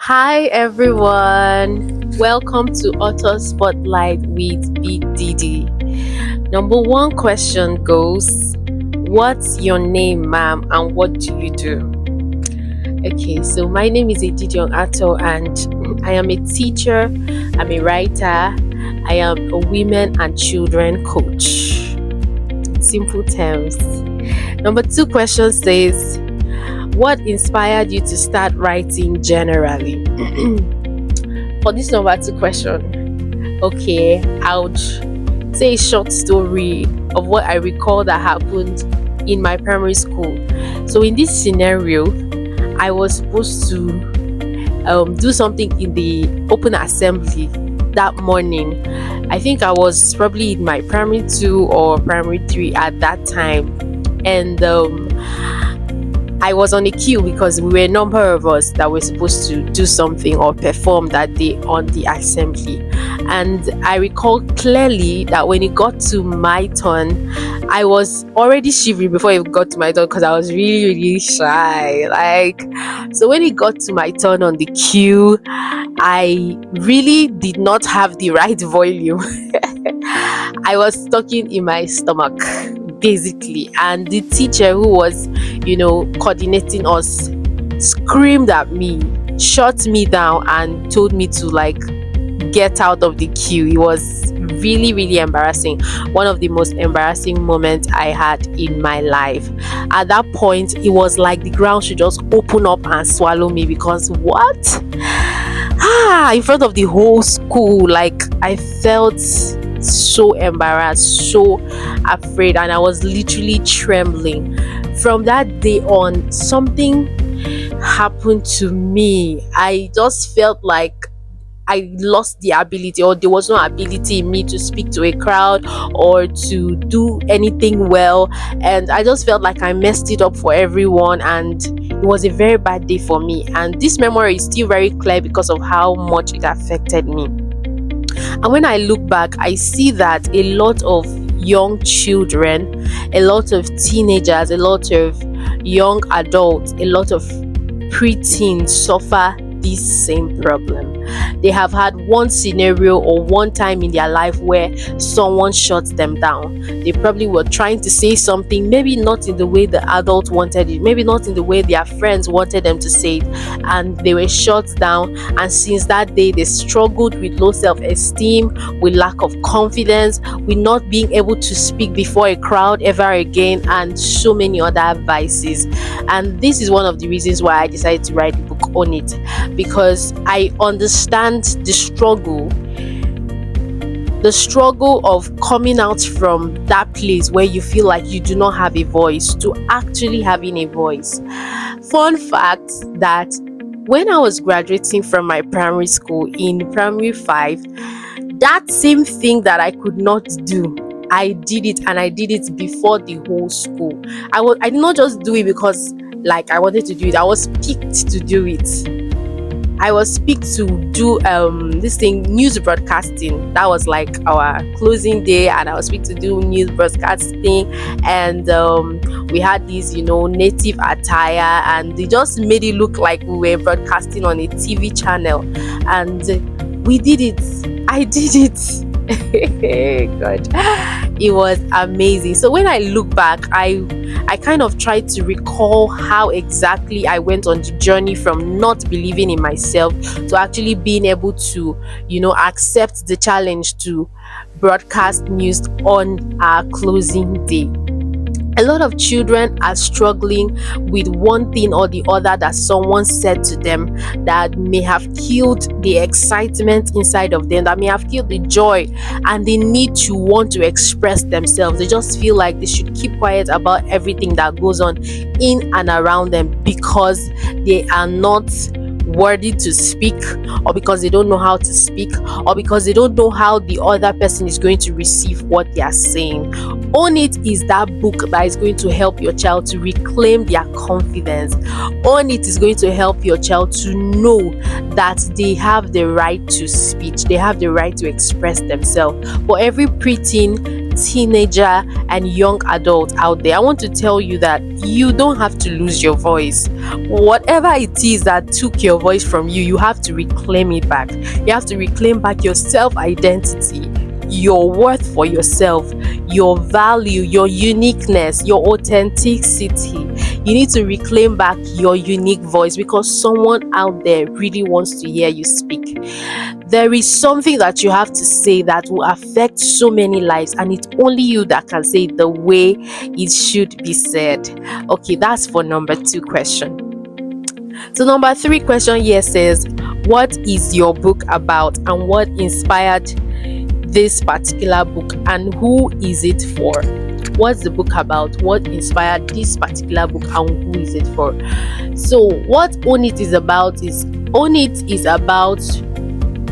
Hi everyone, welcome to Author Spotlight with BDD. Number one question goes, what's your name, ma'am, and what do you do? Okay, so my name is Edidiong and I am a teacher, I'm a writer, I am a women and children coach. Simple terms. Number two question says, what inspired you to start writing generally? For this number two question, okay, I would say a short story of what I recall that happened in my primary school. So in this scenario, I was supposed to do something in the open assembly that morning. I think I was probably in my primary two or primary three at that time, and I was on a queue because we were a number of us that were supposed to do something or perform that day on the assembly. And I recall clearly that when it got to my turn, I was already shivering before it got to my turn because I was really, really shy. So when it got to my turn on the queue, I really did not have the right volume. I was talking in my stomach basically, and the teacher who was coordinating us screamed at me, shut me down, and told me to get out of the queue. It was really, really embarrassing. One of the most embarrassing moments I had in my life. At that point, it was like the ground should just open up and swallow me, because what? In front of the whole school, I felt so embarrassed, so afraid, and I was literally trembling. From that day on, something happened to me. I just felt like I lost the ability, or there was no ability in me to speak to a crowd or to do anything well. And I just felt like I messed it up for everyone, and it was a very bad day for me. And this memory is still very clear because of how much it affected me. And when I look back, I see that a lot of young children, a lot of teenagers, a lot of young adults, a lot of preteens suffer this same problem. They have had one scenario or one time in their life where someone shuts them down. They probably were trying to say something, maybe not in the way the adult wanted it, maybe not in the way their friends wanted them to say it, and they were shut down. And since that day, they struggled with low self-esteem, with lack of confidence, with not being able to speak before a crowd ever again, and so many other vices. And this is one of the reasons why I decided to write a book on it, because I understand the struggle of coming out from that place where you feel like you do not have a voice to actually having a voice. Fun fact that when I was graduating from my primary school in primary 5, that same thing that I could not do, I did it, and I did it before the whole school. I did not just do it because I wanted to do it. I was picked to do it. I was picked to do this thing, news broadcasting. That was our closing day, and I was picked to do news broadcasting. And we had this, native attire, and they just made it look like we were broadcasting on a TV channel. And we did it. I did it. God, it was amazing. So when I look back, I kind of try to recall how exactly I went on the journey from not believing in myself to actually being able to accept the challenge to broadcast news on our closing day. A lot of children are struggling with one thing or the other that someone said to them that may have killed the excitement inside of them, that may have killed the joy, and they need to want to express themselves. They just feel like they should keep quiet about everything that goes on in and around them because they are not worthy to speak, or because they don't know how to speak, or because they don't know how the other person is going to receive what they are saying. Own It is that book that is going to help your child to reclaim their confidence. Own It is going to help your child to know that they have the right to speech, they have the right to express themselves. For every preteen, teenager and young adult out there, I want to tell you that you don't have to lose your voice. Whatever it is that took your voice from you, you have to reclaim it back. You have to reclaim back your self identity, your worth for yourself, your value, your uniqueness, your authenticity. You need to reclaim back your unique voice because someone out there really wants to hear you speak. There is something that you have to say that will affect so many lives, and it's only you that can say it the way it should be said. Okay, that's for number 2 question. So number 3 question here says, what is your book about and what inspired this particular book and who is it for? What's the book about? What inspired this particular book and who is it for? So what Own It is about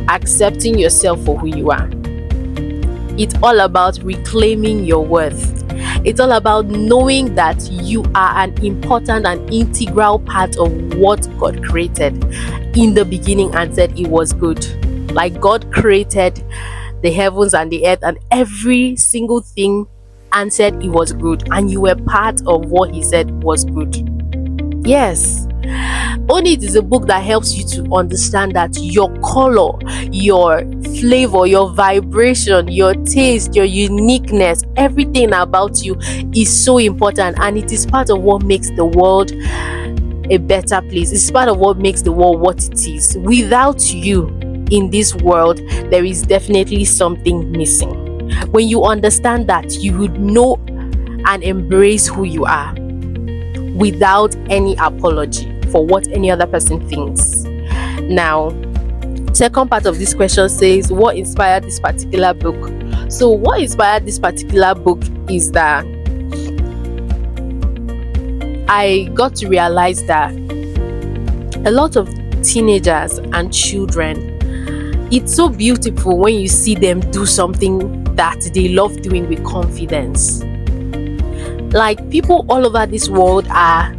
accepting yourself for who you are. It's all about reclaiming your worth. It's all about knowing that you are an important and integral part of what God created in the beginning and said it was good. Like God created the heavens and the earth and every single thing and said it was good, and you were part of what he said was good. Yes. Own It is a book that helps you to understand that your color, your flavor, your vibration, your taste, your uniqueness, everything about you is so important, and it is part of what makes the world a better place. It's part of what makes the world what it is. Without you in this world, there is definitely something missing. When you understand that, you would know and embrace who you are without any apology for what any other person thinks. Now, second part of this question says, what inspired this particular book? So what inspired this particular book is that I got to realize that a lot of teenagers and children, it's so beautiful when you see them do something that they love doing with confidence. Like, people all over this world are,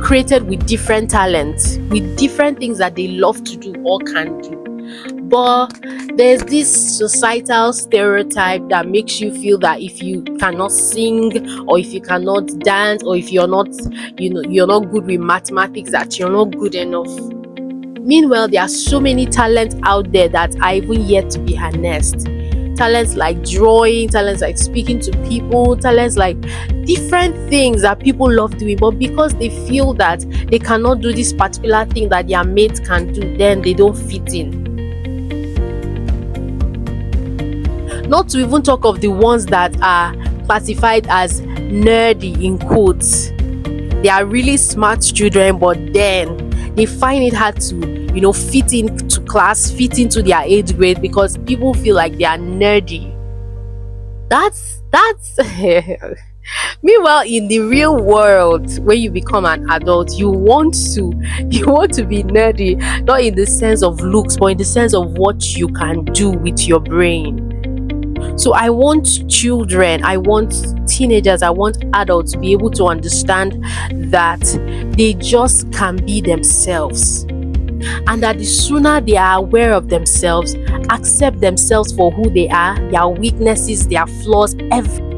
created with different talents, with different things that they love to do or can do. But there's this societal stereotype that makes you feel that if you cannot sing, or if you cannot dance, or if you're not, you're not good with mathematics, that you're not good enough. Meanwhile, there are so many talents out there that are even yet to be harnessed. Talents like drawing, talents like speaking to people, talents like different things that people love doing, but because they feel that they cannot do this particular thing that their mates can do, then they don't fit in. Not to even talk of the ones that are classified as nerdy in quotes. They are really smart children, but then they find it hard to fit into class, fit into their age grade, because people feel like they are nerdy. That's meanwhile, in the real world, when you become an adult, you want to be nerdy, not in the sense of looks, but in the sense of what you can do with your brain. So I want children, I want teenagers, I want adults to be able to understand that they just can be themselves, and that the sooner they are aware of themselves, accept themselves for who they are, their weaknesses, their flaws, everything,